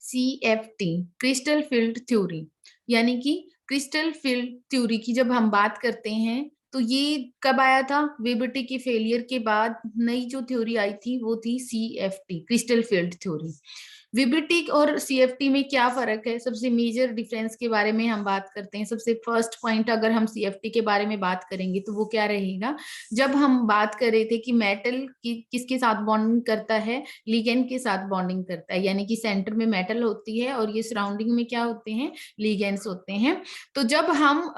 CFT crystal field theory, यानी कि crystal field theory की जब हम बात करते हैं तो ये कब आया था? वीबीटी के फेलियर के बाद नई जो थ्योरी आई थी वो थी CFT crystal field theory. VBT और सीएफटी में क्या फर्क है? सबसे मेजर डिफरेंस के बारे में हम बात करते हैं। सबसे फर्स्ट पॉइंट अगर हम सीएफटी के बारे में बात करेंगे तो वो क्या रहेगा? जब हम बात कर रहे थे कि मेटल किसके साथ बॉन्डिंग करता है, लिगेंड के साथ बॉन्डिंग करता है, यानी कि सेंटर में मेटल होती है और ये सराउंडिंग में क्या होते हैं? लिगेंड्स होते हैं। तो जब हम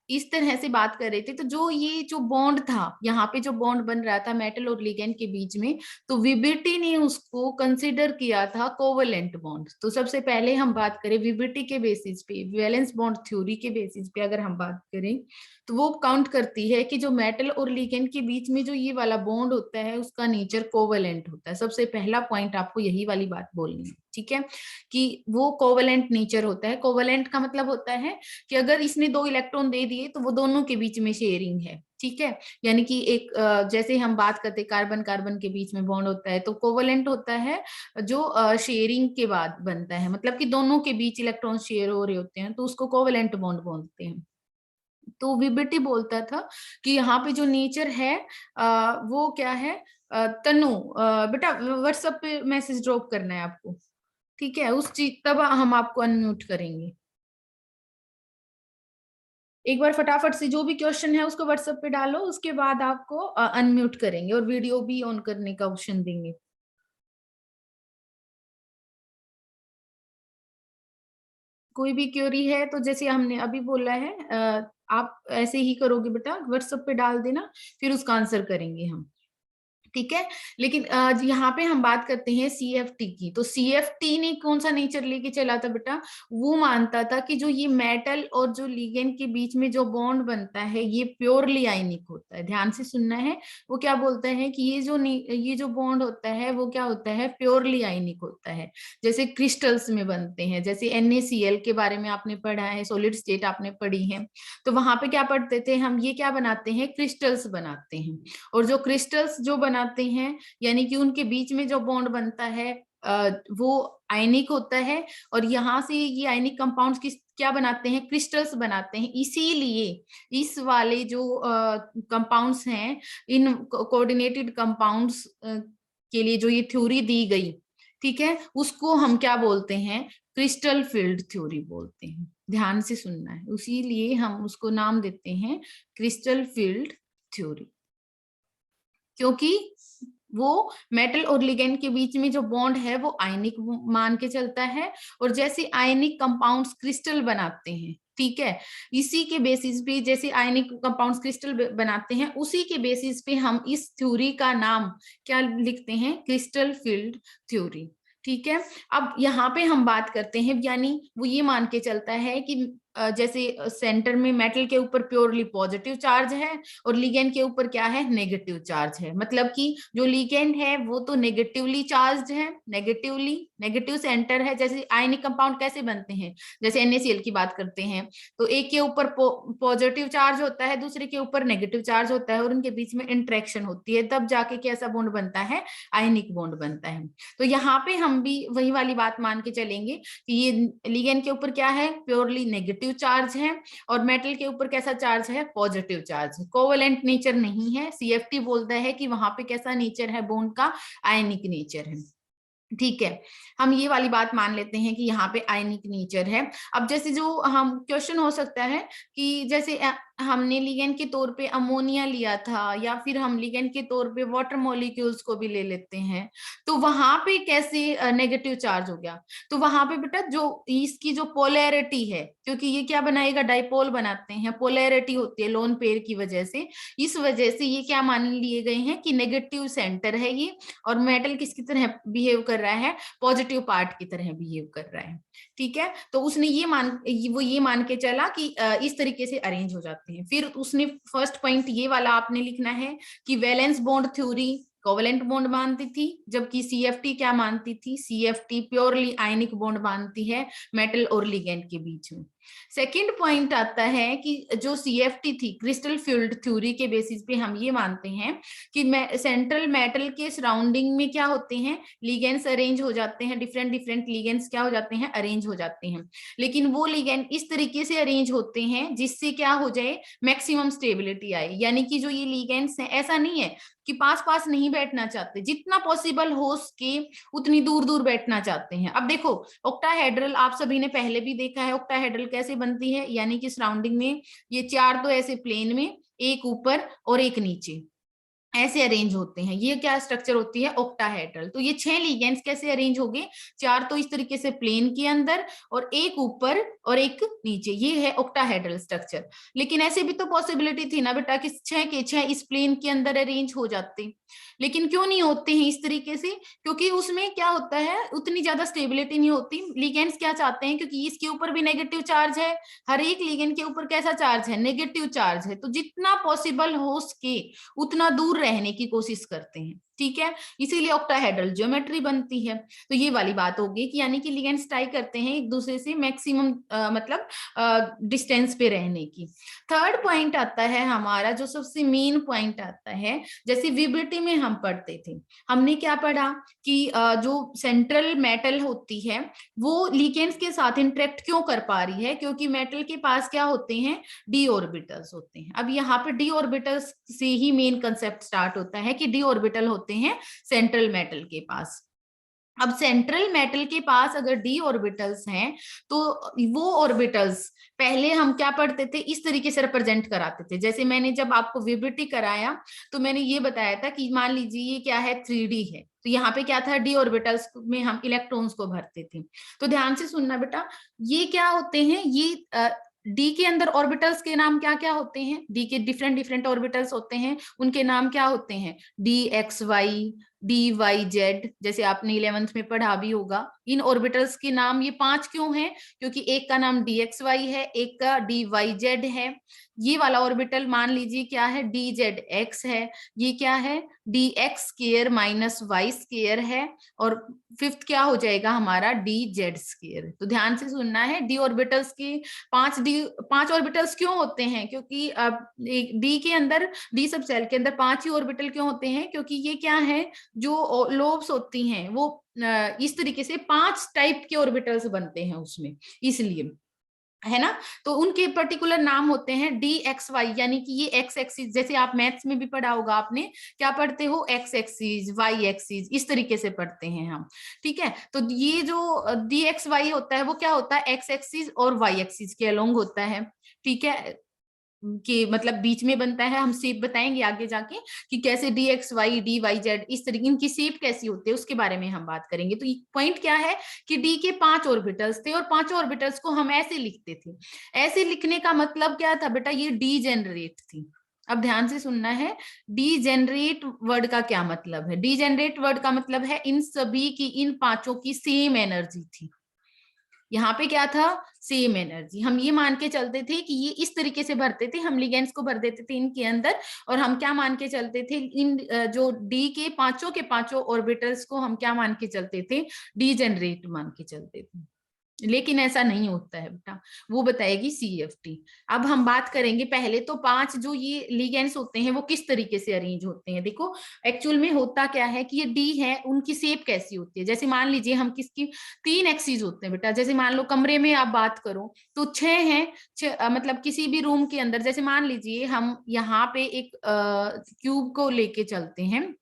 इस तरह से बात कर रहे थे तो जो बॉन्ड था, यहाँ पे जो बॉन्ड बन रहा था मेटल और लिगेंड के बीच में, तो वीबीटी ने उसको कंसिडर किया था कोवेलेंट बॉन्ड। तो सबसे पहले हम बात करें वीबीटी के बेसिस पे, वैलेंस बॉन्ड थ्योरी के बेसिस पे अगर हम बात करें तो वो काउंट करती है कि जो मेटल और लिगेंड के बीच में जो ये वाला बॉन्ड होता है उसका नेचर कोवेलेंट होता है। सबसे पहला पॉइंट आपको यही वाली बात बोलनी है, ठीक है, कि वो कोवेलेंट नेचर होता है। कोवेलेंट का मतलब होता है कि अगर इसने 2 इलेक्ट्रॉन दे दिए तो वो दोनों के बीच में शेयरिंग है, ठीक है। यानी कि एक जैसे हम बात करते हैं कार्बन कार्बन के बीच में बॉन्ड होता है तो कोवेलेंट होता है जो शेयरिंग के बाद बनता है, मतलब कि दोनों के बीच इलेक्ट्रॉन शेयर हो रहे होते हैं तो उसको कोवेलेंट बॉन्ड बोलते हैं। तो वीबीटी बोलता था कि यहाँ पे जो नेचर है वो क्या है? तनु, बेटा व्हाट्सएप पे मैसेज ड्रॉप करना है आपको, ठीक है, उस चीज तब हम आपको अनम्यूट करेंगे। एक बार फटाफट से जो भी क्वेश्चन है उसको व्हाट्सएप पे डालो, उसके बाद आपको अनम्यूट करेंगे और वीडियो भी ऑन करने का ऑप्शन देंगे। कोई भी क्वेरी है तो जैसे हमने अभी बोला है आप ऐसे ही करोगे बेटा, व्हाट्सएप पे डाल देना, फिर उसका आंसर करेंगे हम, ठीक है। लेकिन यहाँ पे हम बात करते हैं सीएफटी की। तो सीएफटी ने कौन सा नेचर लेके चला था बेटा? वो मानता था कि जो ये मेटल और जो लिगेंड के बीच में जो बॉन्ड बनता है ये प्योरली आयनिक होता है। ध्यान से सुनना है, वो क्या बोलता है कि ये जो बॉन्ड होता है वो क्या होता है? प्योरली आयनिक होता है। जैसे क्रिस्टल्स में बनते हैं, जैसे NaCl के बारे में आपने पढ़ा है, सॉलिड स्टेट आपने पढ़ी है, तो वहां पे क्या पढ़ते थे हम? ये क्या बनाते हैं? क्रिस्टल्स बनाते हैं। और जो क्रिस्टल्स जो बनाते हैं, यानी कि उनके बीच में जो बॉन्ड बनता है वो आयनिक होता है। और यहाँ से ये आयनिक कंपाउंड्स किस क्या बनाते हैं? क्रिस्टल्स बनाते हैं। इसीलिए इस वाले जो कंपाउंड्स हैं, इन कोऑर्डिनेटेड कंपाउंड्स के लिए जो ये थ्योरी दी गई, ठीक है, उसको हम क्या बोलते हैं? क्रिस्टल फील्ड थ्योरी बोलते हैं। ध्यान से सुनना है, उसीलिए हम उसको नाम देते हैं क्रिस्टल फील्ड थ्योरी, क्योंकि वो मेटल और लिगेंड के बीच में जो बॉन्ड है वो आयनिक मान के चलता है। और जैसे आयनिक कंपाउंड्स क्रिस्टल बनाते हैं, ठीक है, इसी के बेसिस पे जैसे आयनिक कंपाउंड्स क्रिस्टल बनाते हैं, उसी के बेसिस पे हम इस थ्योरी का नाम क्या लिखते हैं? क्रिस्टल फील्ड थ्योरी, ठीक है। अब यहाँ पे हम बात करते हैं, यानी वो ये मान के चलता है कि जैसे सेंटर में मेटल के ऊपर प्योरली पॉजिटिव चार्ज है और लिगेंड के ऊपर क्या है? नेगेटिव चार्ज है। मतलब कि जो लिगेंड है वो तो नेगेटिवली चार्ज है, नेगेटिव सेंटर है। जैसे आयनिक कंपाउंड कैसे बनते हैं? जैसे NaCl की बात करते हैं तो एक के ऊपर पॉजिटिव चार्ज होता है, दूसरे के ऊपर नेगेटिव चार्ज होता है और उनके बीच में इंट्रैक्शन होती है, तब जाके कैसा बॉन्ड बनता है? आयनिक बॉन्ड बनता है। तो यहाँ पे हम भी वही वाली बात मान के चलेंगे कि ये लिगेंड के ऊपर क्या है? प्योरली नेगेटिव चार्ज है और मेटल के ऊपर कैसा चार्ज है? पॉजिटिव चार्ज है। कोवेलेंट नेचर नहीं है। सीएफटी बोलता है कि वहां पे कैसा नेचर है बॉन्ड का? आयनिक नेचर है, ठीक है। हम ये वाली बात मान लेते हैं कि यहाँ पे आयनिक नेचर है। अब जैसे जो हम क्वेश्चन हो सकता है कि जैसे हमने लिगेंड के तौर पे अमोनिया लिया था या फिर हम लिगेंड के तौर पे वाटर मॉलिक्यूल्स को भी ले लेते हैं, तो वहां पे कैसे नेगेटिव चार्ज हो गया? तो वहां पे बेटा जो इसकी जो पोलैरिटी है, क्योंकि ये क्या बनाएगा? डाइपोल बनाते हैं, पोलैरिटी होती है लोन पेयर की वजह से, इस वजह से ये क्या मान लिए गए हैं कि नेगेटिव सेंटर है ये, और मेटल किसकी तरह बिहेव कर रहा है? पॉजिटिव पार्ट की तरह बिहेव कर रहा है, ठीक है। तो उसने ये मान के चला कि इस तरीके से अरेंज हो जाते हैं। फिर उसने फर्स्ट पॉइंट ये वाला आपने लिखना है कि valence bond theory covalent bond मानती थी, जबकि सीएफटी क्या मानती थी? सीएफटी प्योरली आयनिक बॉन्ड मानती है मेटल और लिगेंड के बीच में। सेकंड पॉइंट आता है कि जो सीएफटी थी, क्रिस्टल फील्ड थ्योरी के बेसिस पे हम ये मानते हैं कि सेंट्रल मेटल के सराउंडिंग में क्या होते हैं, लिगेंड्स अरेंज हो जाते हैं, डिफरेंट डिफरेंट लिगेंड्स क्या हो जाते हैं, अरेंज हो जाते हैं। लेकिन वो लिगेंड इस तरीके से अरेंज होते हैं जिससे क्या हो जाए, मैक्सिमम स्टेबिलिटी आए। यानी कि जो ये लिगेंड्स हैं, ऐसा नहीं है कि पास पास नहीं बैठना चाहते, जितना पॉसिबल हो सके उतनी दूर दूर बैठना चाहते हैं। अब देखो ऑक्टाहेड्रल आप सभी ने पहले भी देखा है, ऑक्टाहेड्रल कैसे बनती है, यानी कि सराउंडिंग में ये चार तो ऐसे प्लेन में, एक ऊपर और एक नीचे ऐसे अरेंज होते हैं। ये क्या स्ट्रक्चर होती है, ऑक्टाहेड्रल। तो ये 6 लिगेंड्स कैसे अरेंज हो गए, 4 तो इस तरीके से प्लेन के अंदर और एक ऊपर और एक नीचे, ये है ऑक्टाहेड्रल स्ट्रक्चर। लेकिन ऐसे भी तो पॉसिबिलिटी थी ना बेटा कि 6 के 6 इस प्लेन के अंदर अरेंज हो जाते, लेकिन क्यों नहीं होते हैं इस तरीके से, क्योंकि उसमें क्या होता है, उतनी ज्यादा स्टेबिलिटी नहीं होती। लिगेंड्स क्या चाहते हैं, क्योंकि इसके ऊपर भी नेगेटिव चार्ज है, हर एक लिगेंड के ऊपर कैसा चार्ज है, नेगेटिव चार्ज है, तो जितना पॉसिबल हो सके उतना दूर रहने की कोशिश करते हैं। ठीक है, इसीलिए ऑक्टाहेड्रल ज्योमेट्री बनती है। तो ये वाली बात होगी कि यानी कि लिगेंड्स ट्राई करते हैं एक दूसरे से मैक्सिमम मतलब डिस्टेंस पे रहने की। थर्ड पॉइंट आता है हमारा, जो सबसे मेन पॉइंट आता है, जैसे विब्रिटी में हम पढ़ते थे, हमने क्या पढ़ा कि जो सेंट्रल मेटल होती है वो लिगेंड्स के साथ इंटरेक्ट क्यों कर पा रही है, क्योंकि मेटल के पास क्या होते हैं, डी ऑर्बिटल्स होते हैं। अब यहाँ पे डी ऑर्बिटल्स से ही मेन कंसेप्ट स्टार्ट होता है कि डी ऑर्बिटल होते हैं सेंट्रल मेटल के पास। अब सेंट्रल मेटल के पास अगर डी ऑर्बिटल्स हैं तो वो ऑर्बिटल्स पहले हम क्या पढ़ते थे, इस तरीके से रिप्रेजेंट कराते थे। जैसे मैंने जब आपको विब्रिटी कराया तो मैंने ये बताया था कि मान लीजिए ये क्या है, 3D है, तो यहाँ पे क्या था, डी ऑर्बिटल्स में हम इलेक्ट्रॉन्स को भरते थे। तो ध्यान से सुनना बेटा, ये क्या होते हैं, ये डी के अंदर ऑर्बिटल्स के नाम क्या क्या होते हैं, डी के डिफरेंट डिफरेंट ऑर्बिटल्स होते हैं, उनके नाम क्या होते हैं, D X Y, D Y Z, जैसे आपने 11th में पढ़ा भी होगा। इन ऑर्बिटल्स के नाम ये 5 क्यों हैं, क्योंकि एक का नाम डी एक्स वाई है, एक का डी वाई जेड है। ये वाला ऑर्बिटल मान लीजिए क्या है, डी जेड एक्स है, ये क्या है, D X square minus Y square है, और फिफ्थ क्या हो जाएगा हमारा, डी जेड स्क्वायर। तो ध्यान से सुनना है, डी ऑर्बिटल्स की 5 ऑर्बिटल्स क्यों होते हैं, क्योंकि डी के अंदर, डी सब सेल के अंदर 5 ही ऑर्बिटल क्यों होते हैं, क्योंकि ये क्या है, जो लोब्स होती हैं वो इस तरीके से 5 टाइप के ऑर्बिटल्स बनते हैं उसमें, इसलिए, है ना। तो उनके पर्टिकुलर नाम होते हैं डी एक्स वाई, यानी कि ये एक्स एक्सिस, जैसे आप मैथ्स में भी पढ़ा होगा आपने, क्या पढ़ते हो, एक्स एक्सिस वाई एक्सिस, इस तरीके से पढ़ते हैं हम। ठीक है, तो ये जो डी एक्स वाई होता है वो क्या होता है, एक्स एक्सिस और वाई एक्सिस के अलोंग होता है। ठीक है, कि मतलब बीच में बनता है, हम शेप बताएंगे आगे जाके कि कैसे D X Y D Y Z, इस तरीके इनकी शेप कैसी होती है उसके बारे में हम बात करेंगे। तो पॉइंट क्या है कि डी के 5 ऑर्बिटल्स थे और 5 ऑर्बिटल्स को हम ऐसे लिखते थे। ऐसे लिखने का मतलब क्या था बेटा, ये डी जेनरेट थी। अब ध्यान से सुनना है, डी जेनरेट वर्ड का क्या मतलब है, डी जेनरेट वर्ड का मतलब है इन सभी की, इन पांचों की सेम एनर्जी थी। यहाँ पे क्या था, सेम एनर्जी। हम ये मान के चलते थे कि ये इस तरीके से भरते थे, हम लिगेंड्स को भर देते थे इनके अंदर, और हम क्या मान के चलते थे, इन जो डी के पांचों ऑर्बिटल्स को हम क्या मान के चलते थे, डी जनरेट मान के चलते थे। लेकिन ऐसा नहीं होता है बेटा, वो बताएगी सीएफटी। अब हम बात करेंगे पहले तो 5 जो ये लिगेंड्स होते हैं वो किस तरीके से अरेंज होते हैं। देखो एक्चुअल में होता क्या है कि ये डी है, उनकी शेप कैसी होती है, जैसे मान लीजिए हम किसकी 3 एक्सिस होते हैं बेटा, जैसे मान लो कमरे में आप बात करो तो 6 हैं, मतलब किसी भी रूम के अंदर, जैसे मान लीजिए हम यहाँ पे एक क्यूब को लेके चलते हैं,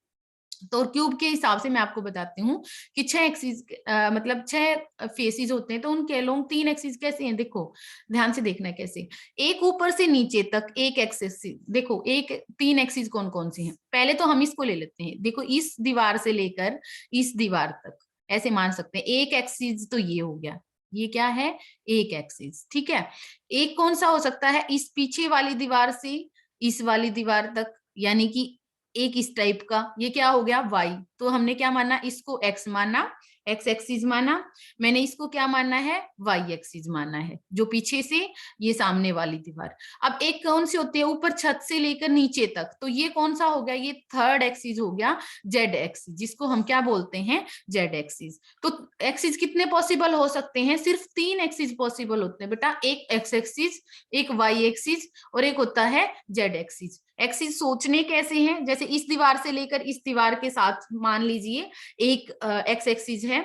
तो क्यूब के हिसाब से मैं आपको बताती हूँ कि 6 एक्सिस मतलब 6 फेसिस होते हैं, तो उनके अलोंग 3 एक्सिस कैसे हैं, देखो ध्यान से देखना कैसे, एक ऊपर से नीचे तक एक एक्सिस, देखो एक 3 एक्सिस कौन कौन सी हैं, पहले तो हम इसको ले लेते हैं, देखो इस दीवार से लेकर इस दीवार तक ऐसे मान सकते हैं एक एक्सिस, तो ये हो गया, ये क्या है, एक एक्सिस। ठीक है, एक कौन सा हो सकता है, इस पीछे वाली दीवार से इस वाली दीवार तक, यानी कि एक इस टाइप का, ये क्या हो गया वाई, तो हमने क्या माना, इसको एक्स माना, एक्स एक्सिस माना, मैंने इसको क्या माना है, वाई एक्सिस माना है, जो पीछे से ये सामने वाली दीवार। अब एक कौन सी होती है, ऊपर छत से लेकर नीचे तक, तो ये कौन सा हो गया, ये थर्ड एक्सिस हो गया, जेड एक्सिस, जिसको हम क्या बोलते हैं, जेड एक्सिस। तो एक्सिस कितने पॉसिबल हो सकते हैं, सिर्फ 3 एक्सिस पॉसिबल होते हैं बेटा, एक एक्स एक्सिस, एक वाई एक्सिस और एक होता है जेड एक्सिस। एक्सिस सोचने कैसे हैं, जैसे इस दीवार से लेकर इस दीवार के साथ मान लीजिए एक एक्स एक्सिस है,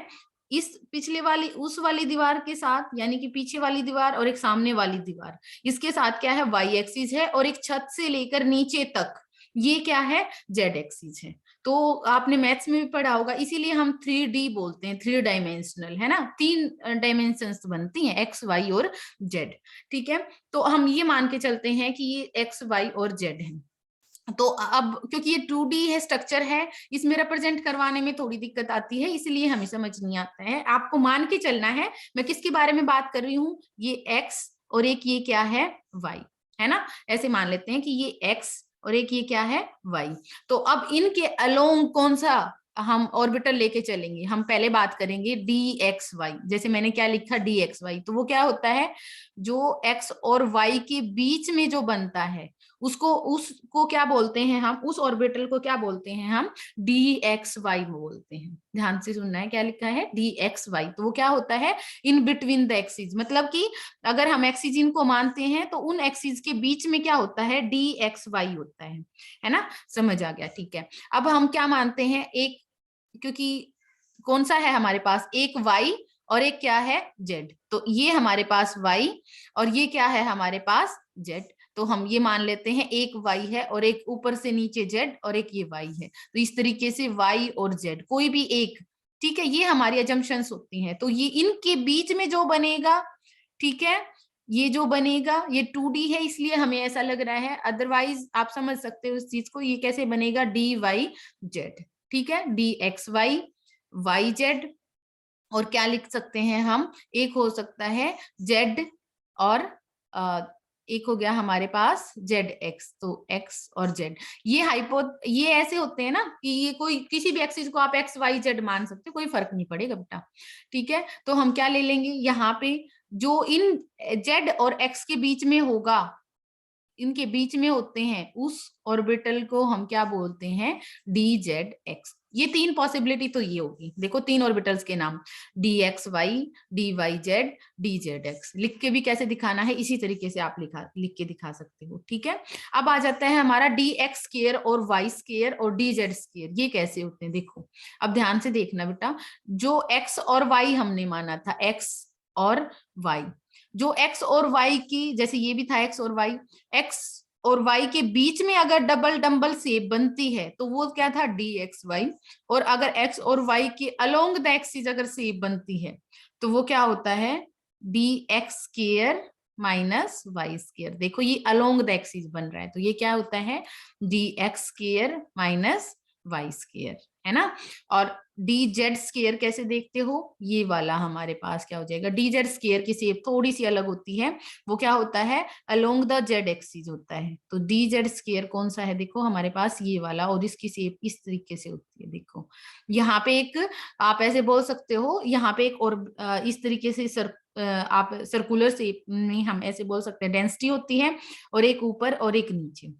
इस पिछले वाली उस वाली दीवार के साथ, यानी कि पीछे वाली दीवार और एक सामने वाली दीवार, इसके साथ क्या है, वाई एक्सिस है, और एक छत से लेकर नीचे तक ये क्या है, जेड एक्सिस है। तो आपने मैथ्स में भी पढ़ा होगा, इसीलिए हम 3D बोलते हैं, 3 डायमेंशनल, है ना, 3 डायमेंशंस बनती हैं, एक्स वाई और जेड। ठीक है, तो हम ये मान के चलते हैं कि ये एक्स वाई और जेड है। तो अब क्योंकि ये 2D है, स्ट्रक्चर है, इसमें रिप्रेजेंट करवाने में थोड़ी दिक्कत आती है, इसलिए हमें समझ नहीं आता है। आपको मान के चलना है मैं किसके बारे में बात कर रही हूँ, ये एक्स और एक ये क्या है, वाई, है ना, ऐसे मान लेते हैं कि ये एक्स और एक ये क्या है, वाई। तो अब इनके अलोंग कौन सा हम ऑर्बिटल लेके चलेंगे, हम पहले बात करेंगे डी एक्स वाई, जैसे मैंने क्या लिखा, डी एक्स वाई, तो वो क्या होता है, जो एक्स और वाई के बीच में जो बनता है उसको क्या बोलते हैं हम, उस ऑर्बिटल को क्या बोलते हैं हम, डी एक्स वाई बोलते हैं। ध्यान से सुनना है, क्या लिखा है, डी एक्स वाई, तो वो क्या होता है, इन बिटवीन द एक्सिस, मतलब कि अगर हम एक्सिस इनको मानते हैं तो उन एक्सिस के बीच में क्या होता है, डी एक्स वाई होता है ना, समझ आ गया, ठीक है। अब हम क्या मानते हैं, एक, क्योंकि कौन सा है हमारे पास, एक वाई और एक क्या है, जेड, तो ये हमारे पास वाई और ये क्या है हमारे पास, जेड, तो हम ये मान लेते हैं एक वाई है और एक ऊपर से नीचे जेड और एक ये वाई है, तो इस तरीके से वाई और जेड कोई भी एक, ठीक है, ये हमारी अजम्पशंस होती हैं। तो ये इनके बीच में जो बनेगा, ठीक है, ये जो बनेगा ये 2D है इसलिए हमें ऐसा लग रहा है, अदरवाइज आप समझ सकते हो इस चीज को, ये कैसे बनेगा, डी वाई जेड, ठीक है, D X Y, Y Z, और क्या लिख सकते हैं हम, एक हो सकता है जेड और एक हो गया हमारे पास जेड एक्स, तो एक्स और जेड, ये ऐसे होते हैं ना कि ये कोई किसी भी एक्सिस को आप एक्स वाई जेड मान सकते हो, कोई फर्क नहीं पड़ेगा बेटा, ठीक है। तो हम क्या ले लेंगे यहाँ पे, जो इन जेड और एक्स के बीच में होगा, इनके बीच में होते हैं, उस ऑर्बिटल को हम क्या बोलते हैं, डी जेड एक्स। ये 3 पॉसिबिलिटी तो ये होगी, देखो 3 ऑर्बिटल्स के नाम, D X Y, D Y Z, D Z X. लिख के भी कैसे दिखाना है, इसी तरीके से आप लिख के दिखा सकते हो, ठीक है। अब आ जाता है हमारा डी एक्स स्क्वायर और वाई स्क्वायर और डी जेड स्क्वायर, ये कैसे होते हैं, देखो अब ध्यान से देखना बेटा, जो एक्स और वाई हमने माना था, एक्स और वाई, जो एक्स और वाई की, जैसे ये भी था एक्स और वाई, एक्स और वाई के बीच में अगर डबल डम्बल शेप बनती है तो वो क्या था, डी एक्स वाई, और अगर एक्स और वाई के अलोंग द एक्सिस अगर शेप बनती है तो वो क्या होता है, D X square minus Y square. देखो ये अलोंग द एक्सिस बन रहा है, तो ये क्या होता है, D X square minus Y square, है ना। और डी जेड स्क्वायर कैसे देखते हो, ये वाला हमारे पास क्या हो जाएगा, डी जेड स्क्वायर की शेप थोड़ी सी अलग होती है, वो क्या होता है, अलोंग द जेड एक्सिस होता है। तो डी जेड स्क्वायर कौन सा है, देखो हमारे पास ये वाला, और इसकी शेप इस तरीके से होती है। देखो यहाँ पे एक, आप ऐसे बोल सकते हो, यहाँ पे एक और इस तरीके से आप सर्कुलर शेप में हम ऐसे बोल सकते हैं, डेंसिटी होती है, और एक ऊपर और एक नीचे,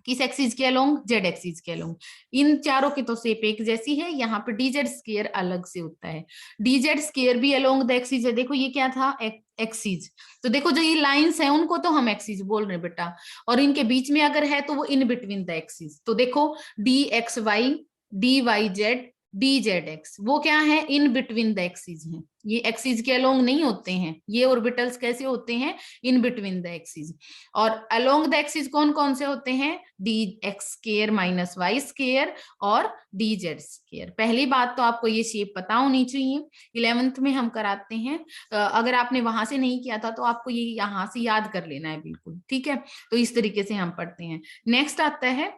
किस एक्सिस के अलोंग, जेड एक्सिस के अलोंग। इन चारों की तो शेप एक जैसी है, यहाँ पे डीजेड स्क्वायर अलग से होता है, डीजेड स्क्वायर भी अलोंग द एक्सिस है। देखो ये क्या था, एक्सिस, तो देखो जो ये लाइंस है उनको तो हम एक्सिस बोल रहे हैं बेटा, और इनके बीच में अगर है तो वो इन बिटवीन द एक्सिस। तो देखो D X Y, D Y Z, D Z X, वो क्या है, इन बिटवीन द एक्सिस है, ये एक्सिस के अलोंग नहीं होते हैं, ये ऑर्बिटल्स कैसे होते हैं, इन बिटवीन द एक्सिस। और अलोंग द एक्सिस कौन कौन से होते हैं, D X square minus Y square और डी जेड स्क्वायर। पहली बात तो आपको ये शेप पता होनी चाहिए, 11th में हम कराते हैं, अगर आपने वहां से नहीं किया था तो आपको ये यहाँ से याद कर लेना है बिल्कुल, ठीक है। तो इस तरीके से हम पढ़ते हैं। नेक्स्ट आता है,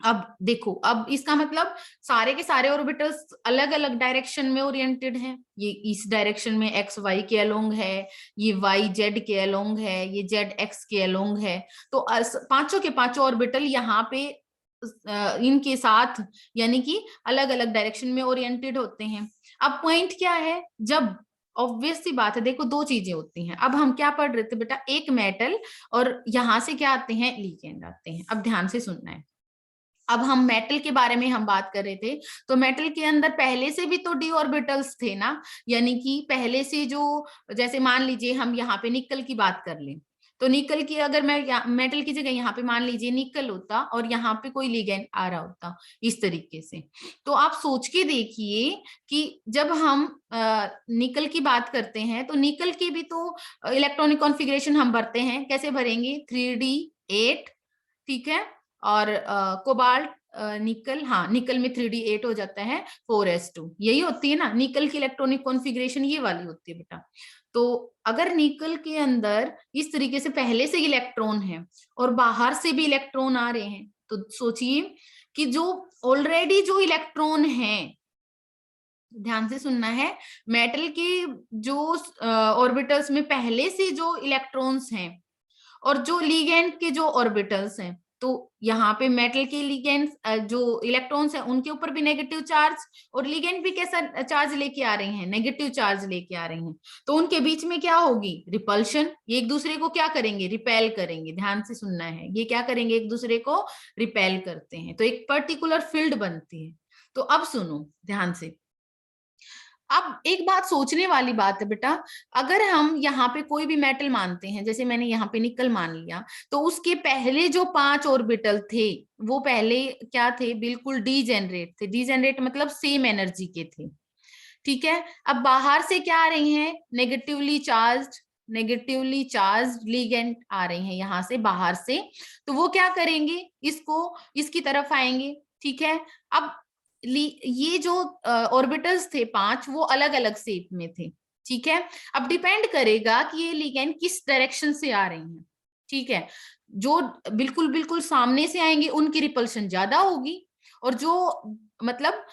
अब देखो, अब इसका मतलब सारे के सारे ऑर्बिटल्स अलग अलग डायरेक्शन में ओरिएंटेड हैं, ये इस डायरेक्शन में एक्स वाई के अलोंग है, ये वाई जेड के अलोंग है, ये जेड एक्स के अलोंग है। तो पांचों के पांचों ऑर्बिटल यहाँ पे इनके साथ, यानी कि अलग अलग डायरेक्शन में ओरिएंटेड होते हैं। अब पॉइंट क्या है, जब ऑब्वियस सी बात है, देखो दो चीजें होती हैं। अब हम क्या पढ़ रहे थे बेटा, एक मेटल और यहां से क्या आते हैं, लिगेंड आते हैं। अब ध्यान से सुनना है। अब हम मेटल के बारे में हम बात कर रहे थे, तो मेटल के अंदर पहले से भी तो डी ऑर्बिटल्स थे ना, यानी कि पहले से जो, जैसे मान लीजिए हम यहाँ पे निकल की बात कर लें, तो निकल की अगर मैं मेटल की जगह यहाँ पे मान लीजिए निकल होता और यहाँ पे कोई लिगेंड आ रहा होता इस तरीके से, तो आप सोच के देखिए कि जब हम निकल की बात करते हैं तो निकल की भी तो इलेक्ट्रॉनिक कॉन्फ़िगरेशन हम भरते हैं, कैसे भरेंगे, 3d8, ठीक है, और कोबाल्ट निकल, हाँ निकल में 3d8 हो जाता है 4s2, यही होती है ना निकल की इलेक्ट्रॉनिक कॉन्फ़िगरेशन, ये वाली होती है बेटा। तो अगर निकल के अंदर इस तरीके से पहले से इलेक्ट्रॉन है और बाहर से भी इलेक्ट्रॉन आ रहे हैं, तो सोचिए कि जो ऑलरेडी जो इलेक्ट्रॉन है, ध्यान से सुनना है, मेटल के जो ऑर्बिटल्स में पहले से जो इलेक्ट्रॉन्स हैं और जो लिगेंड के जो ऑर्बिटल्स हैं, तो यहाँ पे मेटल के लिगेंड जो इलेक्ट्रॉन्स हैं उनके ऊपर भी नेगेटिव चार्ज, और लिगेंड भी कैसा चार्ज लेके आ रहे हैं, नेगेटिव चार्ज लेके आ रहे हैं, तो उनके बीच में क्या होगी, रिपल्शन, ये एक दूसरे को क्या करेंगे, रिपेल करेंगे। ध्यान से सुनना है, ये क्या करेंगे, एक दूसरे को रिपेल करते हैं, तो एक पर्टिकुलर फील्ड बनती है। तो अब सुनो ध्यान से, अब एक बात सोचने वाली बात है बेटा, अगर हम यहाँ पे कोई भी मेटल मानते हैं, जैसे मैंने यहाँ पे निकल मान लिया, तो उसके पहले जो 5 ऑर्बिटल थे वो पहले क्या थे, बिल्कुल डीजेनरेट थे। डीजेनरेट मतलब सेम एनर्जी के थे, ठीक है। अब बाहर से क्या आ रही हैं, नेगेटिवली चार्ज लिगेंड आ रहे हैं यहाँ से बाहर से, तो वो क्या करेंगे, इसको इसकी तरफ आएंगे, ठीक है। अब ये जो ऑर्बिटल्स थे 5, वो अलग अलग शेप में थे, ठीक है। अब डिपेंड करेगा कि ये लिगेंड किस डायरेक्शन से आ रहे हैं, ठीक है। जो बिल्कुल बिल्कुल सामने से आएंगे उनकी रिपल्शन ज्यादा होगी, और जो मतलब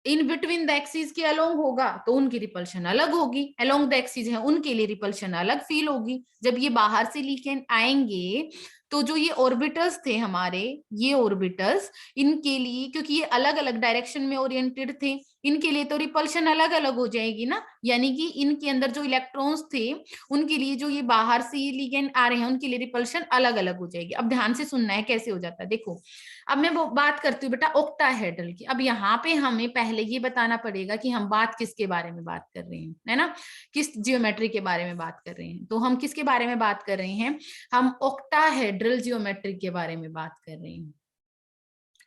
इन बिटवीन द एक्सिस के अलोंग होगा तो उनकी रिपल्शन अलग होगी, अलोंग द एक्सिस है उनके लिए रिपल्शन अलग फील होगी। जब ये बाहर से लिगेंड आएंगे तो जो ये ऑर्बिटल्स थे हमारे, ये ऑर्बिटल्स, इनके लिए, क्योंकि ये अलग अलग डायरेक्शन में ओरिएंटेड थे, इनके लिए तो रिपल्शन अलग अलग हो जाएगी ना, यानी कि इनके अंदर जो इलेक्ट्रॉन्स थे उनके लिए, जो ये बाहर से ये लिगेंड आ रहे हैं उनके लिए रिपल्शन अलग अलग हो जाएगी। अब ध्यान से सुनना है कैसे हो जाता है, देखो। अब मैं वो बात करती हूँ बेटा ऑक्टाहेड्रल की। अब यहाँ पे हमें पहले ये बताना पड़ेगा कि हम बात किसके बारे में बात कर रहे हैं, है ना, किस जियोमेट्री के बारे में बात कर रहे हैं। तो हम किसके बारे में बात कर रहे हैं, हम ऑक्टाहेड्रल जियोमेट्री के बारे में बात कर रहे हैं,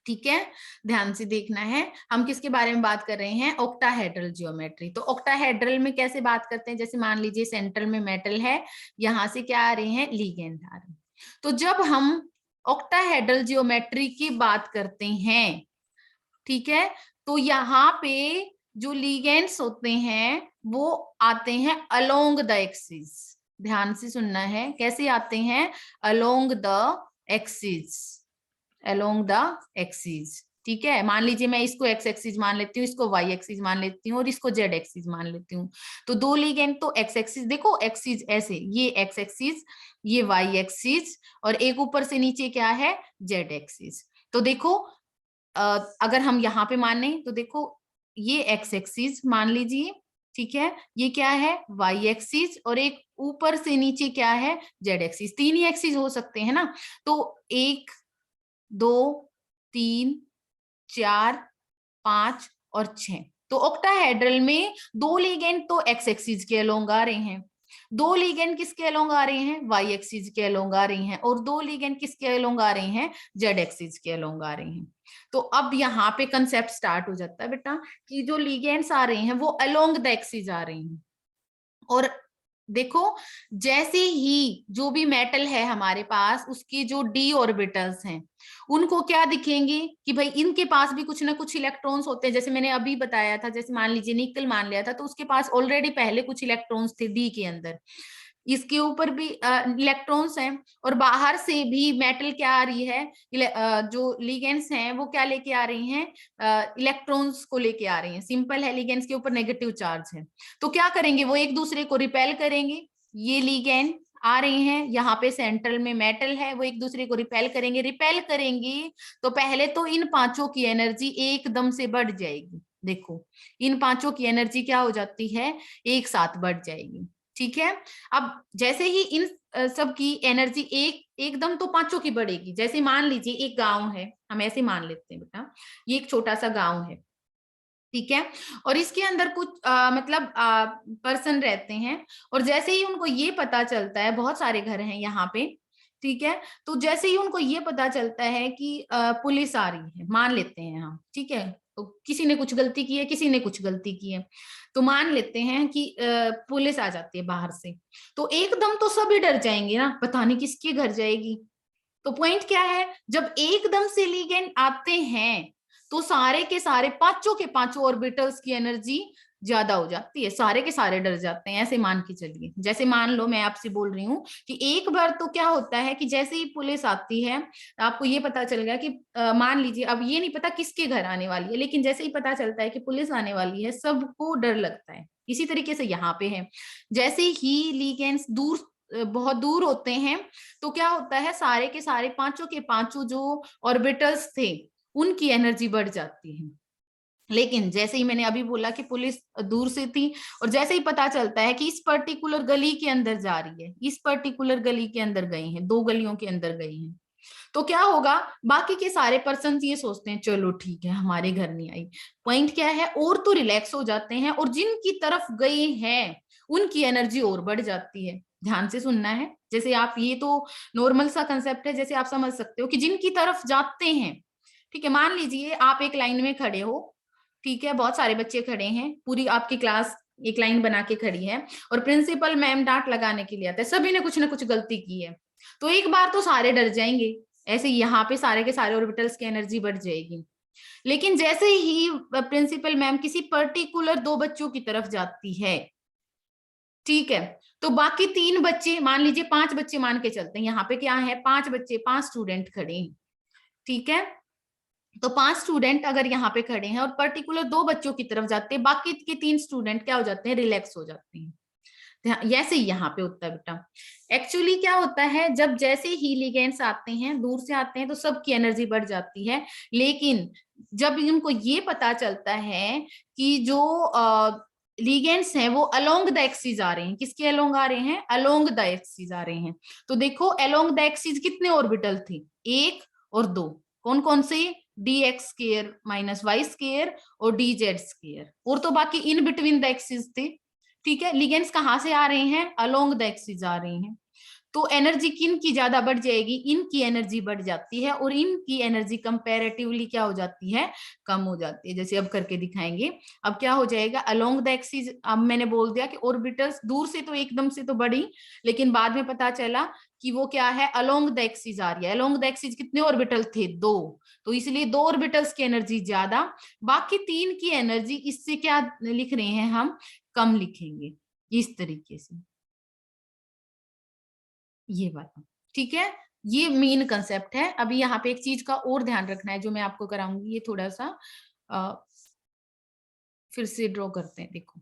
ठीक है। ध्यान से देखना है, हम किसके बारे में बात कर रहे हैं, ऑक्टाहेड्रल जियोमेट्री। तो ऑक्टाहेड्रल में कैसे बात करते हैं, जैसे मान लीजिए सेंटर में मेटल है, यहां से क्या आ रहे हैं, लिगेंड आ रहे हैं। तो जब हम ऑक्टाहेड्रल जियोमेट्री की बात करते हैं, ठीक है, तो यहाँ पे जो लिगेंड्स होते हैं वो आते हैं अलोंग द एक्सिस। ध्यान से सुनना है, कैसे आते हैं, along the axis, along the axis, ठीक है। मान लीजिए मैं इसको एक्स एक्सिस मान लेती हूँ, इसको वाई एक्सिस मान लेती हूँ, और इसको जेड एक्सिस मान लेती हूँ। तो दो लिगेंड तो एक्स एक्सिस, देखो एक्सिस ऐसे, ये एक्स एक्सिस, ये वाई एक्सिस, और एक ऊपर से नीचे क्या है, जेड एक्सिस। तो देखो अगर हम यहाँ पे माने तो देखो ये एक्स एक्सिस मान लीजिए, ठीक है, ये क्या है, वाई एक्सिस, और एक ऊपर से नीचे क्या है, जेड एक्सिस। तीन ही एक्सिस हो सकते हैं ना, तो 1 2 3 4 5 और 6। तो ऑक्टाहेड्रल में दो लिगेंड तो एक्स एक्सिस के अलोंग आ रहे हैं, दो लिगेंड किसके अलोंग आ रहे हैं, वाई एक्सिस के अलोंग आ रही हैं, और दो लिगेंड किसके अलोंग आ रहे हैं, जेड एक्सिस के अलोंग आ रहे हैं। तो अब यहाँ पे कंसेप्ट स्टार्ट हो जाता है बेटा कि जो लिगेंड्स आ रहे हैं वो अलोंग द एक्सिस आ रहे हैं। और देखो जैसे ही जो भी मेटल है हमारे पास, उसके जो डी ऑर्बिटल्स हैं उनको क्या दिखेंगे कि भाई इनके पास भी कुछ ना कुछ इलेक्ट्रॉन्स होते हैं। जैसे मैंने अभी बताया था, जैसे मान लीजिए निकल मान लिया था, तो उसके पास ऑलरेडी पहले कुछ इलेक्ट्रॉन्स थे डी के अंदर, इसके ऊपर भी इलेक्ट्रॉन्स हैं, और बाहर से भी मेटल क्या आ रही है, जो लिगेंड्स हैं वो क्या लेके आ रही हैं, इलेक्ट्रॉन्स को लेके आ रही हैं। सिंपल है, लिगेंड्स के ऊपर नेगेटिव चार्ज है, तो क्या करेंगे, वो एक दूसरे को रिपेल करेंगे। ये लिगेंड आ रहे हैं, यहाँ पे सेंट्रल में मेटल है, वो एक दूसरे को रिपेल करेंगे तो पहले तो इन पांचों की एनर्जी एकदम से बढ़ जाएगी। देखो इन पांचों की एनर्जी क्या हो जाती है, एक साथ बढ़ जाएगी। ठीक है, अब जैसे ही इन सब की एनर्जी एकदम तो पांचों की बढ़ेगी। जैसे मान लीजिए एक गांव है, हम ऐसे मान लेते हैं बेटा, ये एक छोटा सा गांव है, ठीक है, और इसके अंदर कुछ मतलब पर्सन रहते हैं, और जैसे ही उनको ये पता चलता है, बहुत सारे घर हैं यहाँ पे, ठीक है, तो जैसे ही उनको ये पता चलता है कि पुलिस आ रही है, मान लेते हैं हम, ठीक है, तो किसी ने कुछ गलती की है, किसी ने कुछ गलती की है, तो मान लेते हैं कि पुलिस आ जाती है बाहर से, तो एकदम तो सभी डर जाएंगे ना, पता नहीं किसके घर जाएगी। तो पॉइंट क्या है, जब एकदम से लिगेंड आते हैं तो सारे के सारे पांचों के पांचों ऑर्बिटल्स की एनर्जी ज्यादा हो जाती है, सारे के सारे डर जाते हैं। ऐसे मान के चलिए, जैसे मान लो मैं आपसे बोल रही हूँ कि एक बार तो क्या होता है कि जैसे ही पुलिस आती है, आपको ये पता चल गया कि मान लीजिए अब ये नहीं पता किसके घर आने वाली है, लेकिन जैसे ही पता चलता है कि पुलिस आने वाली है, सबको डर लगता है। इसी तरीके से यहाँ पे है, जैसे ही लीगेंड्स बहुत दूर होते हैं, तो क्या होता है, सारे के सारे पांचों के पांचों जो ऑर्बिटल्स थे उनकी एनर्जी बढ़ जाती है। लेकिन जैसे ही मैंने अभी बोला कि पुलिस दूर से थी, और जैसे ही पता चलता है कि इस पर्टिकुलर गली के अंदर जा रही है, इस पर्टिकुलर गली के अंदर गई हैं, दो गलियों के अंदर गई हैं, तो क्या होगा, बाकी के सारे पर्सन ये सोचते हैं चलो ठीक है हमारे घर नहीं आई। पॉइंट क्या है, और तो रिलैक्स हो जाते हैं, और जिनकी तरफ गए हैं उनकी एनर्जी और बढ़ जाती है। ध्यान से सुनना है, जैसे आप, ये तो नॉर्मल सा कंसेप्ट है, जैसे आप समझ सकते हो कि जिनकी तरफ जाते हैं, ठीक है, मान लीजिए आप एक लाइन में खड़े हो, ठीक है, बहुत सारे बच्चे खड़े हैं, पूरी आपकी क्लास एक लाइन बना के खड़ी है, और प्रिंसिपल मैम डांट लगाने के लिए आते हैं, सभी ने कुछ ना कुछ गलती की है, तो एक बार तो सारे डर जाएंगे, ऐसे यहाँ पे सारे के सारे ऑर्बिटल्स की एनर्जी बढ़ जाएगी। लेकिन जैसे ही प्रिंसिपल मैम किसी पर्टिकुलर दो बच्चों की तरफ जाती है, ठीक है, तो बाकी तीन बच्चे, मान लीजिए पांच बच्चे मान के चलते हैं, यहाँ पे क्या है, पांच बच्चे, पांच स्टूडेंट खड़े हैं, ठीक है, तो पांच स्टूडेंट अगर यहाँ पे खड़े हैं और पर्टिकुलर दो बच्चों की तरफ जाते हैं, बाकी के तीन स्टूडेंट क्या हो जाते हैं, रिलैक्स हो जाते हैं। ऐसे ही यहाँ पे होता है बेटा। एक्चुअली क्या होता है, जब जैसे ही लिगेंड्स आते हैं, दूर से आते हैं, तो सबकी एनर्जी बढ़ जाती है, लेकिन जब इनको ये पता चलता है कि जो लिगेंड्स हैं वो अलोंग द एक्सिस आ रहे हैं, किसके अलोंग आ रहे हैं, अलोंग द एक्सिस आ रहे हैं, तो देखो अलोंग द एक्सिस कितने ऑर्बिटल थे, एक और दो, कौन कौन से, D X square minus Y square और डी जेड स्केयर, और तो बाकी इन बिटवीन द एक्सिस थे। ठीक है, लिगेंड्स कहाँ से आ रहे हैं, अलोंग द एक्सिस आ रहे हैं, तो एनर्जी किन की ज्यादा बढ़ जाएगी, इनकी एनर्जी बढ़ जाती है, और इनकी एनर्जी कंपैरेटिवली क्या हो जाती है, कम हो जाती है। जैसे अब करके दिखाएंगे, अब क्या हो जाएगा, अलोंग द एक्सिस, अब मैंने बोल दिया कि ऑर्बिटल्स दूर से तो एकदम से तो बढ़ी, लेकिन बाद में पता चला कि वो क्या है, अलोंग द एक्सिस आ रही है। अलोंग द एक्सिस कितने ऑर्बिटल थे, दो, तो इसलिए दो ऑर्बिटल्स की एनर्जी ज्यादा, बाकी तीन की एनर्जी, इससे क्या लिख रहे हैं हम, कम लिखेंगे, इस तरीके से, ये वाला, ठीक है, ये मेन कंसेप्ट है। अभी यहाँ पे एक चीज का और ध्यान रखना है जो मैं आपको कराऊंगी, ये थोड़ा सा फिर से ड्रॉ करते हैं, देखो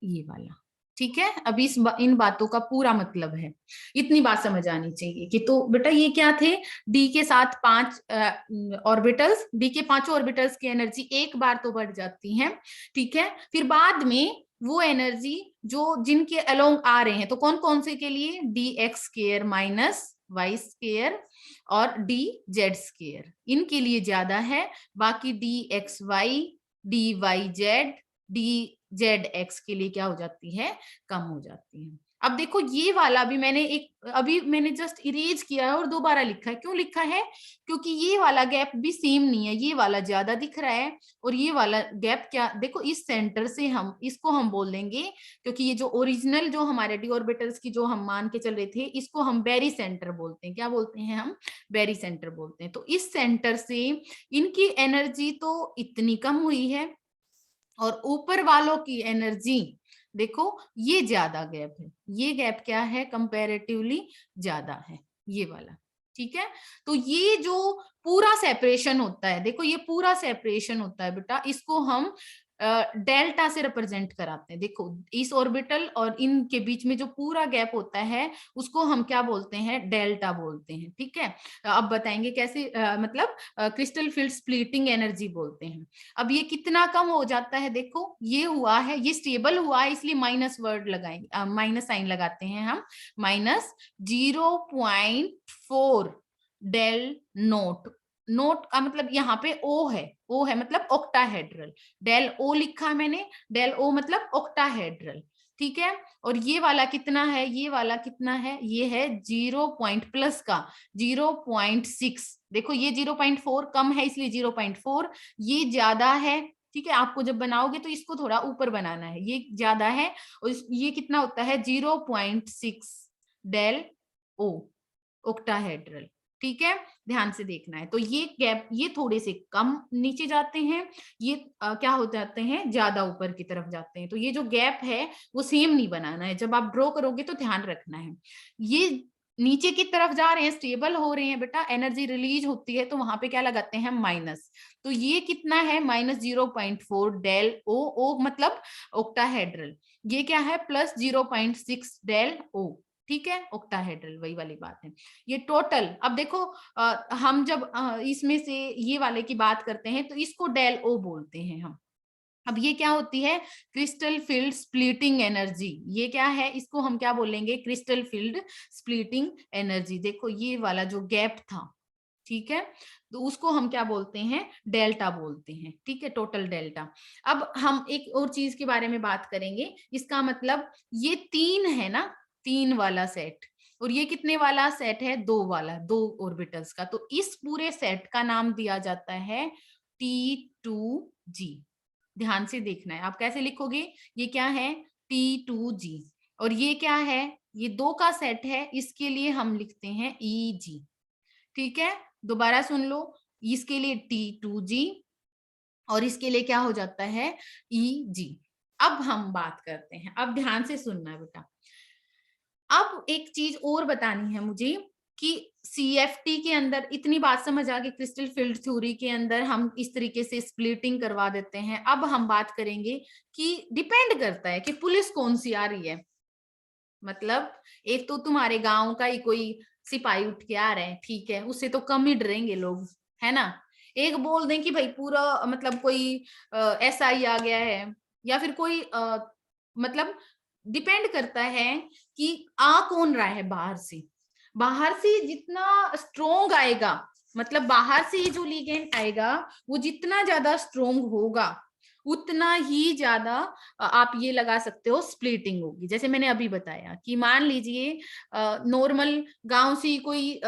ये वाला, ठीक है, अभी इन बातों का पूरा मतलब है, इतनी बात समझ आनी चाहिए कि, तो बेटा ये क्या थे, डी के साथ पांच ऑर्बिटल्स, डी के पांचों ऑर्बिटल्स की एनर्जी एक बार तो बढ़ जाती है, ठीक है, फिर बाद में वो एनर्जी जो जिनके अलोंग आ रहे हैं, तो कौन कौन से के लिए, D X square minus Y square और डी जेड स्केयर, इनके लिए ज्यादा है, बाकी D X Y, D Y Z, D Z X के लिए क्या हो जाती है, कम हो जाती है। अब देखो ये वाला भी मैंने अभी मैंने जस्ट इरेज किया है और दोबारा लिखा है, क्यों लिखा है, क्योंकि ये वाला गैप भी सेम नहीं है, ये वाला ज्यादा दिख रहा है, और ये वाला गैप क्या, देखो इस सेंटर से हम इसको हम बोल देंगे, क्योंकि ये जो ओरिजिनल जो हमारे डी ऑर्बिटल्स की जो हम मान के चल रहे थे, इसको हम बेरी सेंटर बोलते हैं, क्या बोलते हैं हम, बेरी सेंटर बोलते हैं। तो इस सेंटर से इनकी एनर्जी तो इतनी कम हुई है, और ऊपर वालों की एनर्जी देखो ये ज्यादा गैप है, ये गैप क्या है, कंपैरेटिवली ज्यादा है, ये वाला, ठीक है। तो ये जो पूरा सेपरेशन होता है, देखो ये पूरा सेपरेशन होता है बेटा, इसको हम डेल्टा से रिप्रेजेंट कराते हैं। देखो इस ऑर्बिटल और इनके बीच में जो पूरा गैप होता है उसको हम क्या बोलते हैं, डेल्टा बोलते हैं। ठीक है, अब बताएंगे कैसे, मतलब क्रिस्टल फील्ड स्प्लिटिंग एनर्जी बोलते हैं। अब ये कितना कम हो जाता है, देखो ये हुआ है, ये स्टेबल हुआ है, इसलिए माइनस वर्ड लगाएंगे, माइनस साइन लगाते हैं हम, -0.4 डेल नोट। नोट का मतलब यहाँ पे ओ है, ओ है मतलब ऑक्टाहेड्रल, डेल ओ लिखा मैंने, डेल ओ मतलब ऑक्टाहेड्रल। ठीक है, और ये वाला कितना है, ये वाला कितना है, ये है 0 पॉइंट प्लस का 0.6। देखो ये 0.4 कम है इसलिए 0.4, ये ज्यादा है। ठीक है, आपको जब बनाओगे तो इसको थोड़ा ऊपर बनाना है, ये ज्यादा है, और ये कितना होता है 0.6 डेल ओ ऑक्टाहेड्रल। ठीक है, ध्यान से देखना है। तो ये गैप, ये थोड़े से कम नीचे जाते हैं, ये क्या हो जाते हैं, ज्यादा ऊपर की तरफ जाते हैं। तो ये जो गैप है वो सेम नहीं बनाना है, जब आप ड्रॉ करोगे तो ध्यान रखना है। ये नीचे की तरफ जा रहे हैं, स्टेबल हो रहे हैं बेटा, एनर्जी रिलीज होती है, तो वहां पे क्या लगाते हैं, माइनस। तो ये कितना है, -0.4 डेल ओ, ओ मतलब ऑक्टाहेड्रल, ये क्या है +0.6 डेल ओ। ठीक है, ऑक्टाहेड्रल वही वाली बात है। ये टोटल, अब देखो हम जब इसमें से ये वाले की बात करते हैं तो इसको डेल ओ बोलते हैं हम। अब ये क्या होती है, क्रिस्टल फील्ड स्प्लिटिंग एनर्जी। ये क्या है, इसको हम क्या बोलेंगे, क्रिस्टल फील्ड स्प्लिटिंग एनर्जी। देखो ये वाला जो गैप था, ठीक है, तो उसको हम क्या बोलते हैं, डेल्टा बोलते हैं। ठीक है, टोटल डेल्टा। अब हम एक और चीज के बारे में बात करेंगे, इसका मतलब ये 3 है ना, 3 वाला सेट, और ये कितने वाला सेट है, 2 वाला, 2 ऑर्बिटल्स का। तो इस पूरे सेट का नाम दिया जाता है T2G। ध्यान से देखना है, आप कैसे लिखोगे, ये क्या है, T2G, और ये क्या है, ये 2 का सेट है, इसके लिए हम लिखते हैं EG। ठीक है, दोबारा सुन लो, इसके लिए T2G और इसके लिए क्या हो जाता है, EG। अब हम बात करते हैं, अब ध्यान से सुनना बेटा। अब एक चीज और बतानी है मुझे कि CFT के अंदर इतनी बात समझ आ गई, क्रिस्टल फील्ड थ्योरी के अंदर हम इस तरीके से स्प्लिटिंग करवा देते हैं। अब हम बात करेंगे कि डिपेंड करता है कि पुलिस कौन सी आ रही है। मतलब एक तो तुम्हारे गांव का ही कोई सिपाही उठ के आ रहे हैं, ठीक है, उससे तो कम ही डरेंगे लोग, है ना। एक बोल दें कि भाई पूरा मतलब कोई SI आ गया है, या फिर कोई मतलब डिपेंड करता है कि आ कौन रहा है बाहर से। बाहर से जितना स्ट्रोंग आएगा, मतलब बाहर से जो लीगेंड आएगा वो जितना ज्यादा स्ट्रोंग होगा उतना ही ज्यादा आप ये लगा सकते हो स्प्लिटिंग होगी। जैसे मैंने अभी बताया कि मान लीजिए नॉर्मल गांव से कोई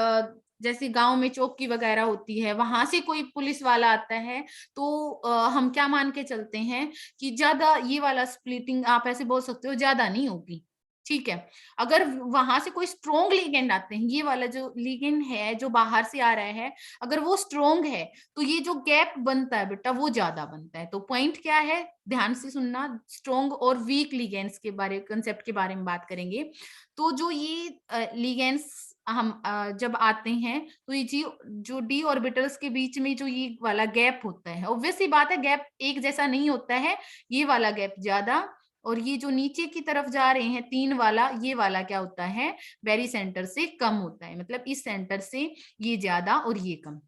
जैसे गांव में चौकी वगैरह होती है, वहां से कोई पुलिस वाला आता है, तो हम क्या मान के चलते हैं कि ज्यादा ये वाला स्प्लिटिंग आप ऐसे बोल सकते हो ज्यादा नहीं होगी। ठीक है, अगर वहां से कोई स्ट्रोंग लीगेंड आते हैं, ये वाला जो लीगेंड है जो बाहर से आ रहा है, अगर वो स्ट्रोंग है तो ये जो गैप बनता है बेटा वो ज्यादा बनता है। तो पॉइंट क्या है, ध्यान से सुनना, स्ट्रोंग और वीक लीगेंड्स के बारे, कंसेप्ट के बारे में बात करेंगे। तो जो ये लीगेंड्स हम जब आते हैं, तो ये जो डी ऑर्बिटल्स के बीच में जो ये वाला गैप होता है, ऑब्वियस सी बात है गैप एक जैसा नहीं होता है, ये वाला गैप ज्यादा, और ये जो नीचे की तरफ जा रहे हैं 3 वाला, ये वाला क्या होता है, वेरी सेंटर से कम होता है, मतलब इस सेंटर से ये ज्यादा और ये कम।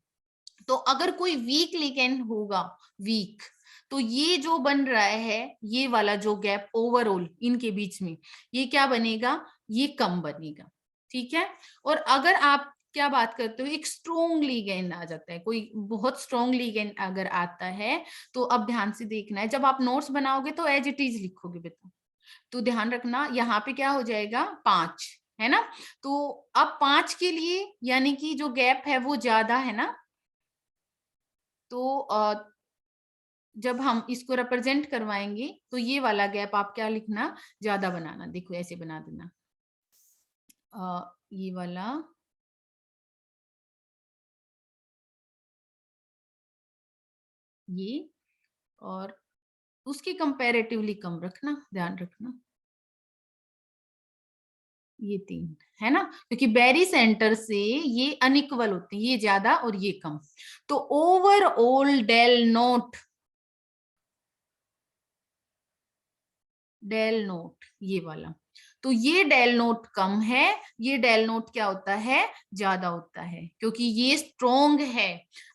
तो अगर कोई वीक लिगेंड होगा, वीक, तो ये जो बन रहा है, ये वाला जो गैप ओवरऑल इनके बीच में, ये क्या बनेगा, ये कम बनेगा। ठीक है, और अगर आप क्या बात करते हो, एक स्ट्रोंग लिगेंड आ जाता है, कोई बहुत स्ट्रोंग लिगेंड अगर आता है, तो अब ध्यान से देखना है, जब आप नोट्स बनाओगे तो एज इट इज लिखोगे बेटा। तो ध्यान रखना, यहाँ पे क्या हो जाएगा, 5, है ना। तो अब 5 के लिए यानी कि जो गैप है वो ज्यादा है ना, तो जब हम इसको रिप्रेजेंट करवाएंगे तो ये वाला गैप आप क्या लिखना, ज्यादा बनाना। देखो ऐसे बना देना, ये वाला, ये, और उसके कंपैरेटिवली कम रखना, ध्यान रखना, ये 3, है ना, क्योंकि बेरी सेंटर से ये अनइक्वल होते हैं, ये ज्यादा और ये कम। तो overall del nought del nought ये वाला। तो ये डेल नोट कम है, ये डेल नोट क्या होता है, ज्यादा होता है, क्योंकि ये स्ट्रोंग है।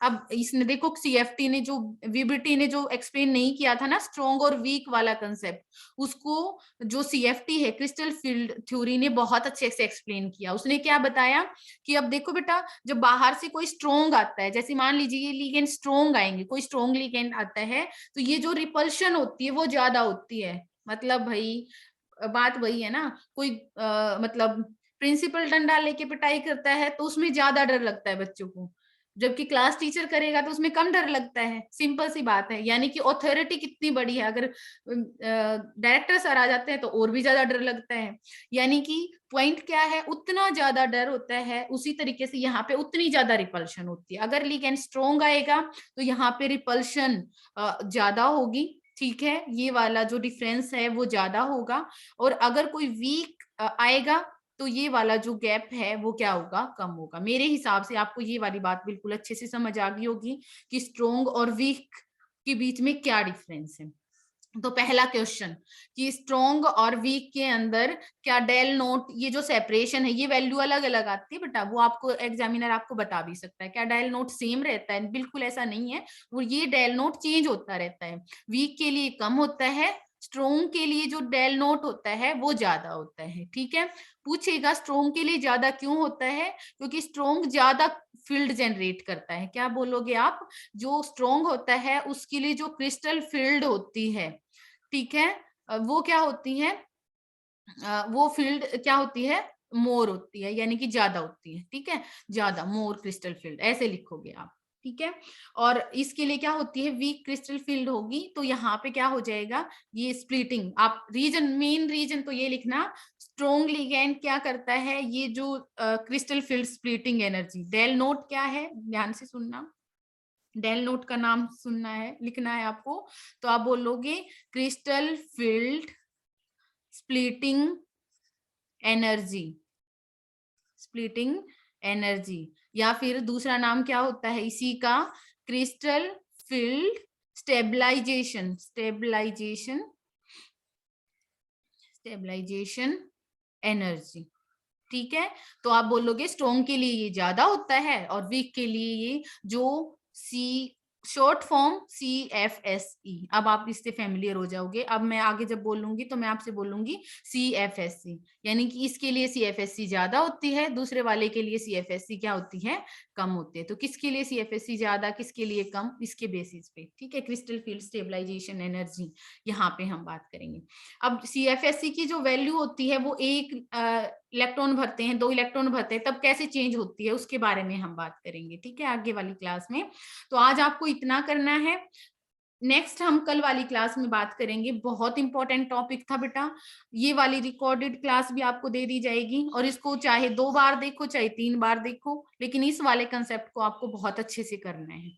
अब इसने देखो सीएफटी ने जो, वीबीटी ने जो एक्सप्लेन नहीं किया था ना स्ट्रोंग और वीक वाला कंसेप्ट, उसको जो सीएफटी है क्रिस्टल फील्ड थ्योरी ने बहुत अच्छे से एक्सप्लेन किया। उसने क्या बताया कि अब देखो बेटा, जब बाहर से कोई स्ट्रोंग आता है, जैसे मान लीजिए ये लिगेंड स्ट्रोंग आएंगे, कोई स्ट्रोंग लिगेंड आता है, तो ये जो रिपल्शन होती है वो ज्यादा होती है। मतलब भाई बात वही है ना, कोई मतलब प्रिंसिपल डंडा लेके पिटाई करता है तो उसमें ज्यादा डर लगता है बच्चों को, जबकि क्लास टीचर करेगा तो उसमें कम डर लगता है। सिंपल सी बात है, यानी कि ऑथोरिटी कितनी बड़ी है। अगर डायरेक्टर सर आ जाते हैं तो और भी ज्यादा डर लगता है। यानी कि पॉइंट क्या है, उतना ज्यादा डर होता है, उसी तरीके से यहाँ पे उतनी ज्यादा रिपल्शन होती है। अगर लिगेंड स्ट्रोंग आएगा तो यहाँ पे रिपल्शन ज्यादा होगी, ठीक है, ये वाला जो डिफरेंस है वो ज्यादा होगा। और अगर कोई वीक आएगा तो ये वाला जो गैप है वो क्या होगा, कम होगा। मेरे हिसाब से आपको ये वाली बात बिल्कुल अच्छे से समझ आ गई होगी कि स्ट्रोंग और वीक के बीच में क्या डिफरेंस है। तो पहला क्वेश्चन कि स्ट्रोंग और वीक के अंदर क्या डेल नोट, ये जो सेपरेशन है ये वैल्यू अलग अलग आती है बेटा, वो आपको एग्जामिनर आपको बता भी सकता है। क्या डेल नोट सेम रहता है, बिल्कुल ऐसा नहीं है, वो ये डेल नोट चेंज होता रहता है। वीक के लिए कम होता है, स्ट्रोंग के लिए जो डेल नोट होता है वो ज्यादा होता है। ठीक है, पूछेगा स्ट्रोंग के लिए ज्यादा क्यों होता है, क्योंकि स्ट्रोंग ज्यादा फील्ड जनरेट करता है। क्या बोलोगे आप, जो स्ट्रोंग होता है उसके लिए जो क्रिस्टल फील्ड होती है, ठीक है, वो क्या होती है, वो फील्ड क्या होती है, मोर होती है, यानी कि ज्यादा होती है। ठीक है, ज्यादा, मोर क्रिस्टल फील्ड ऐसे लिखोगे आप। ठीक है, और इसके लिए क्या होती है, वीक क्रिस्टल फील्ड होगी, तो यहाँ पे क्या हो जाएगा, ये स्प्लिटिंग। आप रीजन, मेन रीजन तो ये लिखना, स्ट्रोंग लिगैंड क्या करता है, ये जो crystal field splitting energy, del nought क्या है, ध्यान से सुनना, डेल नोट का नाम सुनना है, लिखना है आपको। तो आप बोलोगे crystal field splitting energy, splitting energy, या फिर दूसरा नाम क्या होता है इसी का, crystal field stabilization, stabilization, stabilization energy. ठीक है, तो आप बोलोगे स्ट्रोंग के लिए ये ज्यादा होता है और वीक के लिए ये, जो सी शॉर्ट फॉर्म CFSE। अब आप इससे फेमिलियर हो जाओगे। अब मैं आगे जब बोलूंगी तो मैं आपसे बोलूंगी CFSE, यानी कि इसके लिए CFSE ज्यादा होती है, दूसरे वाले के लिए CFSE क्या होती है, कम होती है। तो किसके लिए CFSE ज्यादा, किसके लिए कम, इसके बेसिस पे। ठीक है, क्रिस्टल फील्ड स्टेबलाइजेशन एनर्जी यहाँ पे हम बात करेंगे। अब CFSE की जो वैल्यू होती है वो एक इलेक्ट्रॉन भरते हैं, 2 इलेक्ट्रॉन भरते हैं, तब कैसे चेंज होती है उसके बारे में हम बात करेंगे। ठीक है, आगे वाली क्लास में। तो आज आपको इतना करना है, नेक्स्ट हम कल वाली क्लास में बात करेंगे। बहुत इंपॉर्टेंट टॉपिक था बेटा, ये वाली रिकॉर्डेड क्लास भी आपको दे दी जाएगी, और इसको चाहे 2 बार देखो चाहे 3 बार देखो, लेकिन इस वाले कंसेप्ट को आपको बहुत अच्छे से करना है।